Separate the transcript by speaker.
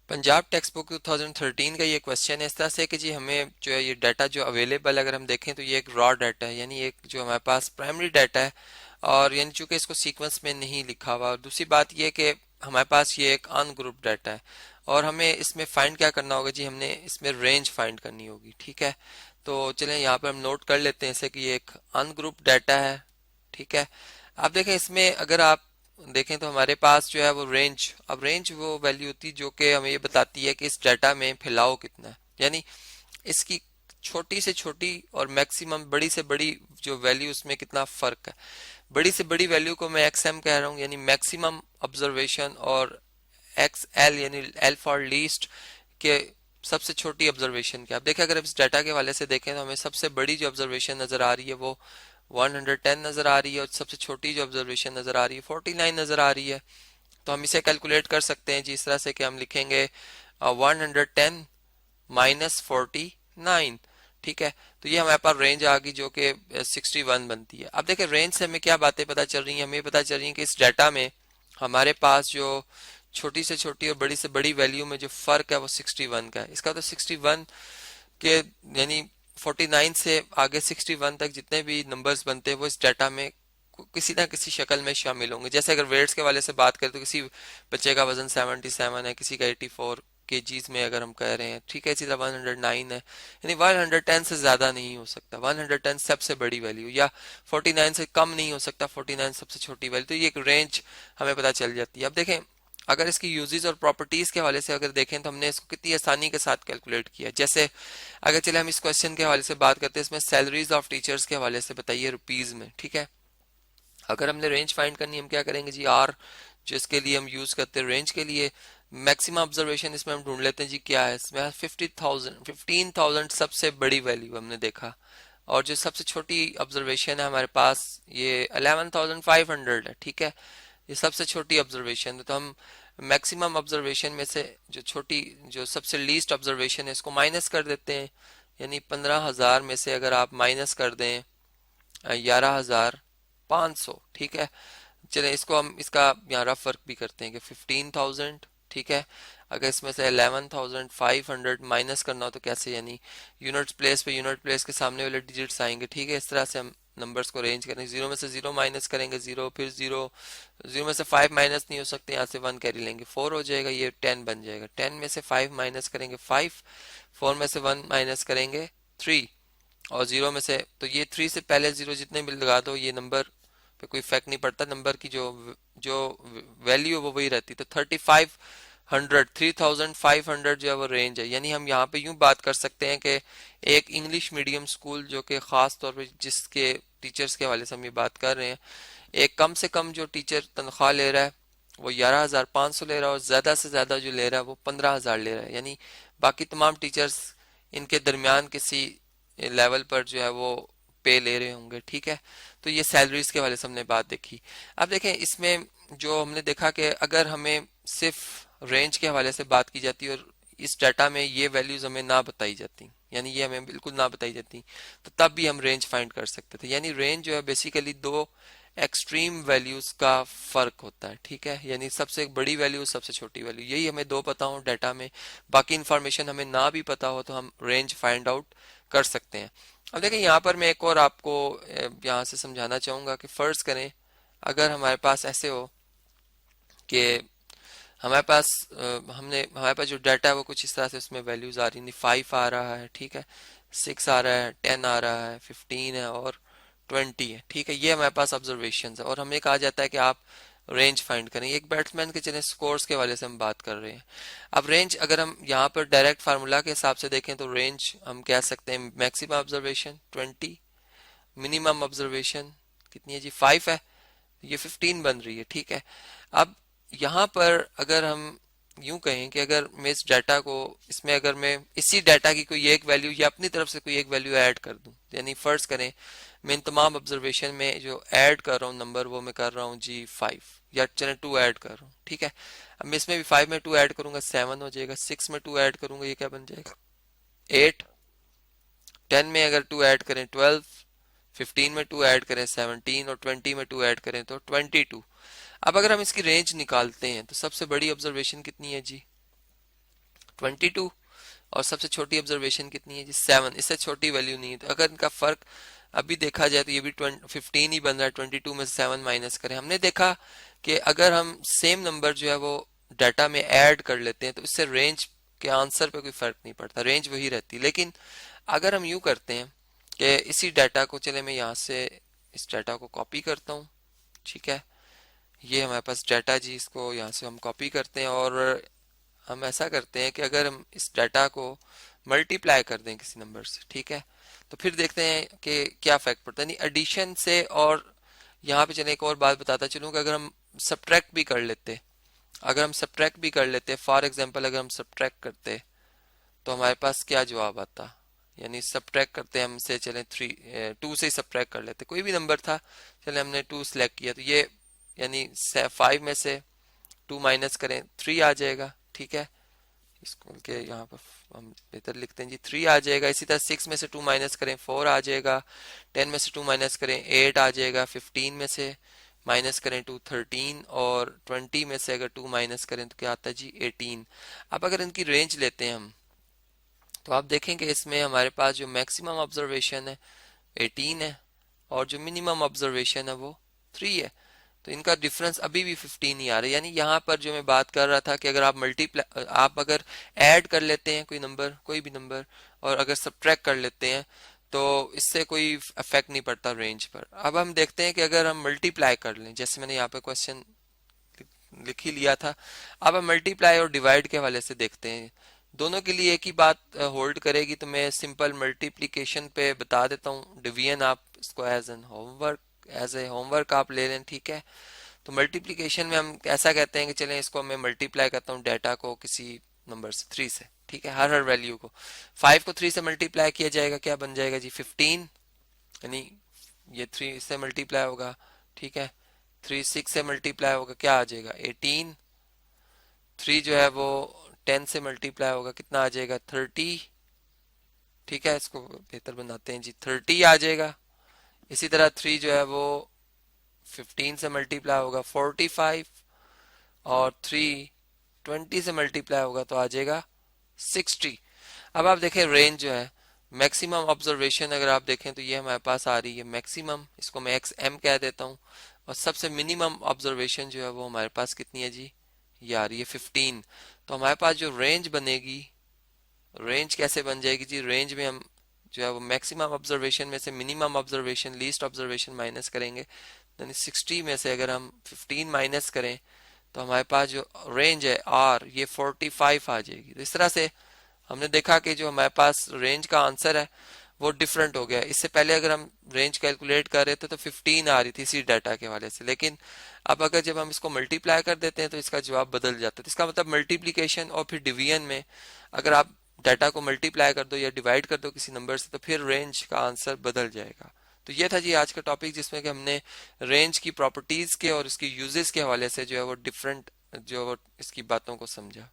Speaker 1: Punjab text book 2013 का ये question है इस तरह से कि जी हमें जो है ये डाटा जो अवेलेबल अगर हम देखें तो ये एक रॉ डाटा है, यानी एक जो हमारे पास प्राइमरी डाटा है, और यानी चूंकि इसको सीक्वेंस में नहीं लिखा हुआ। और दूसरी बात ये कि हमारे पास ये एक अनग्रुप डाटा है, और हमें इसमें फाइंड क्या करना होगा जी, हमने इसमें रेंज फाइंड करनी होगी। ठीक है, तो चलें यहाँ पर हम नोट कर लेते हैं जैसे कि ये एक अनग्रुप डाटा है। ठीक है, आप देखें इसमें अगर आप देखें तो हमारे पास जो है वो रेंज, अब रेंज वो वैल्यू होती है जो कि हमें ये बताती है कि इस डाटा में फैलाव कितना है, यानी इसकी छोटी से छोटी और मैक्सिमम बड़ी से बड़ी जो वैल्यू उसमें कितना फर्क है। बड़ी से बड़ी वैल्यू को मैं एक्स एम कह रहा हूँ, यानी मैक्सिमम ऑब्जर्वेशन, और एक्स एल यानी एल फॉर लीस्ट के सबसे छोटी ऑब्जर्वेशन क्या। आप देखें अगर इस डाटा के हवाले से देखें तो हमें सबसे बड़ी जो ऑब्जर्वेशन नजर आ रही है वो 110 नजर आ रही है, और सबसे छोटी जो ऑब्जर्वेशन नजर आ रही है 49 नजर आ रही है। तो हम इसे कैलकुलेट कर सकते हैं जी इस तरह से कि हम लिखेंगे 110 माइनस 49। ठीक है, तो ये हमारे पास रेंज आ गई जो कि 61 बनती है। अब देखिए रेंज से हमें क्या बातें पता चल रही हैं, हमें पता चल रही है कि इस डाटा में हमारे पास जो छोटी से छोटी और बड़ी से बड़ी वैल्यू में जो फर्क है वो 61 का है। इसका तो 61 के यानी 49 से आगे 61 तक जितने भी नंबर्स बनते हैं वो इस डाटा में किसी ना किसी शक्ल में शामिल होंगे। जैसे अगर वेट्स के वाले से बात करें तो किसी बच्चे का वजन 77 है, किसी का 84 केजीज में अगर हम कह रहे हैं। ठीक है, इसी तरह 109 है, यानी 110 से ज्यादा नहीं हो सकता, 110 सबसे बड़ी वैल्यू, या 49 से कम नहीं हो सकता, 49 सबसे छोटी वैल्यू। तो ये एक रेंज हमें पता चल जाती है। अब देखें अगर इसकी यूजेस और प्रॉपर्टीज के हवाले से अगर देखें तो हमने इसको कितनी आसानी के साथ कैलकुलेट किया। जैसे अगर चले हम इस क्वेश्चन के हवाले से बात करते हैं, इसमें सैलरीज ऑफ टीचर्स के हवाले से बताइए रुपीज में। ठीक है, अगर हमने रेंज फाइंड करनी हम क्या करेंगे जी, आर जो इसके लिए हम यूज करते हैं रेंज के लिए, मैक्सिमम ऑब्जर्वेशन इसमें हम ढूंढ लेते हैं जी क्या है इसमें, 15,000 सबसे बड़ी वैल्यू हमने देखा, और जो सबसे छोटी ऑब्जर्वेशन है हमारे पास ये 11,500 है। ठीक है, ये सबसे छोटी ऑब्जर्वेशन है, तो हम मैक्सिमम ऑब्जर्वेशन में से जो छोटी जो सबसे लीस्ट ऑब्जर्वेशन है इसको माइनस कर देते हैं, यानी 15,000 में से अगर आप माइनस कर दें 11,500। ठीक है, चले इसको हम इसका यहाँ रफ वर्क भी करते हैं कि 15,000। ठीक है, अगर इसमें से 11,500 माइनस करना हो तो कैसे, यानी यूनिट्स प्लेस पे यूनिट प्लेस के सामने वाले डिजिट्स आएंगे। ठीक है, इस तरह से हम नंबर्स को अरेंज करेंगे। जीरो में से जीरो माइनस करेंगे, जीरो, फिर जीरो, जीरो में से 5 माइनस नहीं हो सकते, यहाँ से 1 कैरी लेंगे, 4 हो जाएगा, ये 10 बन जाएगा। 10 में से 5 माइनस करेंगे 5, 4 में से 1 माइनस करेंगे 3, और जीरो में से तो ये 3 से पहले जीरो जितने भी लगा दो ये नंबर पे कोई इफेक्ट नहीं पड़ता, नंबर की जो जो वैल्यू है वो वही रहती। तो 3,500 जो है वो रेंज है। यानी हम यहाँ पे यूं बात कर सकते हैं कि एक इंग्लिश मीडियम स्कूल जो कि खास तौर पे जिसके टीचर्स के हवाले से हम ये बात कर रहे हैं, एक कम से कम जो टीचर तनख्वाह ले रहा है वो 11,500 ले रहा है, और ज्यादा से ज्यादा जो ले रहा है वो 15,000 ले रहा है, यानी बाकी तमाम टीचर्स इनके दरमियान किसी लेवल पर जो है वो पे ले रहे होंगे। ठीक है, तो ये सैलरीज के वाले से हमने बात देखी। अब देखें इसमें जो हमने देखा कि अगर हमें सिर्फ रेंज के हवाले से बात की जाती और इस डाटा में ये वैल्यूज हमें ना बताई जाती, यानी ये हमें बिल्कुल ना बताई जाती, तो तब भी हम रेंज फाइंड कर सकते थे। यानी रेंज जो है बेसिकली दो एक्सट्रीम वैल्यूज का फर्क होता है। ठीक है, यानी सबसे बड़ी वैल्यू सबसे छोटी वैल्यू, यही हमें दो पता हो डाटा में, बाकी इंफॉर्मेशन हमें ना भी पता हो तो हम रेंज फाइंड आउट कर सकते हैं। अब देखिए यहाँ पर मैं एक और आपको यहाँ से समझाना चाहूंगा कि फर्ज करें अगर हमारे पास ऐसे हो कि हमारे पास हमारे पास जो डाटा है वो कुछ इस तरह से उसमें वैल्यूज आ रही, 5 आ रहा है, ठीक है, 6 आ रहा है, 10 आ रहा है, 15 है, और 20 है। ठीक है, ये हमारे पास ऑब्जर्वेशन है, और हमें कहा जाता है कि आप रेंज फाइंड करें। एक बैट्समैन के चले स्कोर्स के वाले से हम बात कर रहे हैं। अब रेंज अगर हम यहाँ पर डायरेक्ट फार्मूला के हिसाब से देखें तो रेंज हम कह सकते हैं मैक्सिमम ऑब्जर्वेशन 20, मिनिमम ऑब्जर्वेशन कितनी है जी 5 है, ये 15 बन रही है। ठीक है, अब यहाँ पर अगर हम यूं कहें कि अगर मैं इस डाटा को इसमें अगर मैं इसी डाटा की कोई एक वैल्यू या अपनी तरफ से कोई एक वैल्यू ऐड कर दूं, यानी फर्ज करें मैं इन तमाम ऑब्जर्वेशन में जो ऐड कर रहा हूँ नंबर वो मैं कर रहा हूँ जी 5, या चले 2 ऐड कर रहा हूँ। ठीक है, अब मैं इसमें भी 5 में 2 ऐड करूंगा 7 हो जाएगा, 6 में 2 ऐड करूंगा ये क्या बन जाएगा 8, 10 में अगर 2 ऐड करें 12, 15 में 2 ऐड करें 17, और 20 में 2 ऐड करें तो 22। अब अगर हम इसकी रेंज निकालते हैं तो सबसे बड़ी ऑब्जर्वेशन कितनी है जी 22 और सबसे छोटी ऑब्जर्वेशन कितनी है जी 7, इससे छोटी वैल्यू नहीं है। तो अगर इनका फर्क अभी देखा जाए तो ये भी 15 ही बन रहा है, 22 में से 7 माइनस करें। हमने देखा कि अगर हम सेम नंबर जो है वो डाटा में ऐड कर लेते हैं तो इससे रेंज के आंसर पे कोई फर्क नहीं पड़ता, रेंज वही रहती। लेकिन अगर हम यूं करते हैं कि इसी डाटा को, चले मैं यहाँ से इस डाटा को कॉपी करता हूँ, ठीक है, ये हमारे पास डाटा जी, इसको यहाँ से हम कॉपी करते हैं और हम ऐसा करते हैं कि अगर हम इस डाटा को मल्टीप्लाई कर दें किसी नंबर से, ठीक है, तो फिर देखते हैं कि क्या इफेक्ट पड़ता है। नहीं एडिशन से, और यहाँ पे चले एक और बात बताता चलूँ कि अगर हम सब्ट्रैक्ट भी कर लेते, अगर हम सब्ट्रैक्ट भी कर लेते, फॉर एग्जांपल अगर हम सब्ट्रैक्ट करते तो हमारे पास क्या जवाब आता, यानी सब्ट्रैक्ट करते हमसे, चले 2 से ही सब्ट्रैक्ट कर लेते, कोई भी नंबर था, चले हमने 2 सेलेक्ट किया, तो ये यानी 5 में से 2 माइनस करें 3 आ जाएगा, ठीक है, इसको के यहाँ पर हम बेहतर लिखते हैं जी 3 आ जाएगा। इसी तरह 6 में से 2 माइनस करें 4 आ जाएगा, 10 में से 2 माइनस करें 8 आ जाएगा, 15 में से माइनस करें 2 13, और 20 में से अगर 2 माइनस करें तो क्या आता है जी 18। अब अगर इनकी रेंज लेते हैं हम तो आप देखेंगे इसमें हमारे पास जो मैक्सिमम ऑब्जर्वेशन है 18 है और जो मिनिमम ऑब्जर्वेशन है वो 3 है। तो इनका डिफरेंस अभी भी 15 ही आ रहा है। यानी यहाँ पर जो मैं बात कर रहा था कि अगर आप अगर ऐड कर लेते हैं कोई नंबर, कोई भी नंबर, और अगर सब्ट्रैक्ट कर लेते हैं तो इससे कोई इफेक्ट नहीं पड़ता रेंज पर। अब हम देखते हैं कि अगर हम मल्टीप्लाई कर लें, जैसे मैंने यहाँ पे क्वेश्चन लिख ही लिया था, अब हम मल्टीप्लाई और डिवाइड के हवाले से देखते हैं। दोनों के लिए एक ही बात होल्ड करेगी, तो मैं सिंपल मल्टीप्लिकेशन पे बता देता हूँ, डिवीजन आप इसको एज ए होमवर्क आप ले लें, ठीक है। तो मल्टीप्लिकेशन में हम ऐसा कहते हैं कि चलें इसको मैं मल्टीप्लाई करता हूँ डाटा को किसी नंबर से 3 से, ठीक है, हर हर वैल्यू को। 5 को 3 से मल्टीप्लाई किया जाएगा, क्या बन जाएगा जी 15, यानी ये 3 से मल्टीप्लाई होगा, ठीक है, 3 6 से मल्टीप्लाई होगा, क्या आ जाएगा 18, 3 जो है वो 10 से मल्टीप्लाई होगा, कितना आ जाएगा 30, ठीक है, इसको बेहतर बनाते हैं जी 30 आ जाएगा। इसी तरह 3 जो है वो 15 से मल्टीप्लाई होगा 45, और 3 20 से मल्टीप्लाई होगा तो आ जाएगा 60। अब आप देखें रेंज जो है, मैक्सिमम ऑब्जर्वेशन अगर आप देखें तो ये हमारे पास आ रही है मैक्सिमम, इसको मैं एक्स एम कह देता हूँ, और सबसे मिनिमम ऑब्जर्वेशन जो है वो हमारे पास कितनी है जी, ये आ रही है 15। तो हमारे पास जो रेंज बनेगी, रेंज कैसे बन जाएगी जी, रेंज में हम जो है वो मैक्सिमम ऑब्जर्वेशन में से minimum observation, least observation minus करेंगे, यानी 60 में से अगर हम 15 माइनस करें तो हमारे पास जो रेंज है आर, ये 45 आ जाएगी। तो इस तरह से हमने देखा कि जो हमारे पास रेंज का आंसर है वो डिफरेंट हो गया। इससे पहले अगर हम रेंज कैलकुलेट कर रहे थे तो 15 आ रही थी इसी डाटा के हवाले से, लेकिन अब अगर जब हम इसको मल्टीप्लाई कर देते हैं तो इसका जवाब बदल जाता है। तो इसका मतलब मल्टीप्लीकेशन और फिर डिवीजन में अगर आप डाटा को मल्टीप्लाई कर दो या डिवाइड कर दो किसी नंबर से तो फिर रेंज का आंसर बदल जाएगा। तो ये था जी आज का टॉपिक, जिसमें कि हमने रेंज की प्रॉपर्टीज के और इसकी यूजेस के हवाले से जो है वो डिफरेंट जो इसकी बातों को समझा।